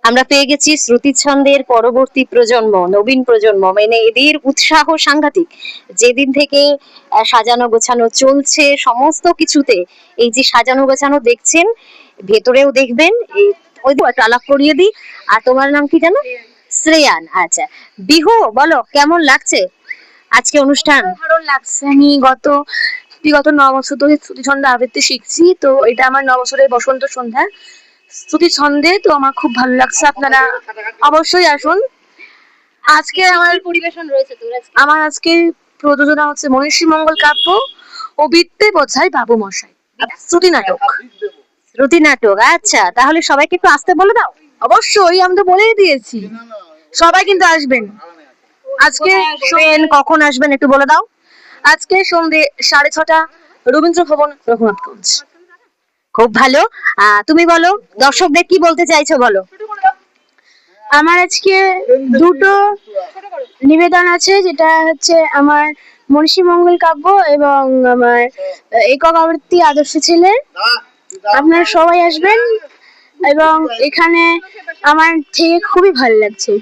আমরা পেয়ে গেছি শ্রুতিছন্দের পরবর্তী প্রজন্ম, নবীন প্রজন্ম, মানে এদের উৎসাহ সাংঘাতিক। যেদিন থেকে সাজানো গোছানো চলছে সমস্ত কিছুতে, এই যে সাজানো গোছানো দেখছেন, ভেতরেও দেখবেন। এই ওই তো একটা আলাপ করিয়ে দিই। আর তোমার নাম কি জানো? শ্রেয়ান। আচ্ছা, বিহু বলো কেমন লাগছে আজকে অনুষ্ঠান? ভালো লাগছে। আমি বিগত 9 বছর ধরে শ্রুতি ছন্দ আবৃত্তি শিখছি, তো এটা আমার 9 বছরের বসন্ত সন্ধ্যা শ্রুতি ছন্দে। তো আমার খুব ভালো লাগছে, আপনারা অবশ্যই আসুন। আজকে পরিবেশন রয়েছে তোর আজকে? আমার আজকে প্রযোজনা হচ্ছে মনীষী মঙ্গল কাব্য ও বিদ্যে বোঝাই বাবু মশাই, শ্রুতি নাটক। শ্রুতি নাটক, আচ্ছা, তাহলে সবাইকে একটু আসতে বলে দাও। অবশ্যই, আমি তো বলেই দিয়েছি, সবাই কিন্তু আসবেন। আজকে কখন আসবেন একটু বলে দাও। আজকে সন্ধ্যে 6:30 রবীন্দ্র ভবন, রঘুনাথগঞ্জ। খুব ভালো। তুমি বলো, দর্শকদের কি বলতে চাইছো বলো। আমার আজকে দুটো নিবেদন আছে, যেটা হচ্ছে আমার মনীষী মঙ্গল কাব্য এবং আমার একক আবৃত্তি আদর্শ ছেলে। আপনারা সবাই আসবেন এবং এখানে আমার থেকে খুবই ভালো লাগছে।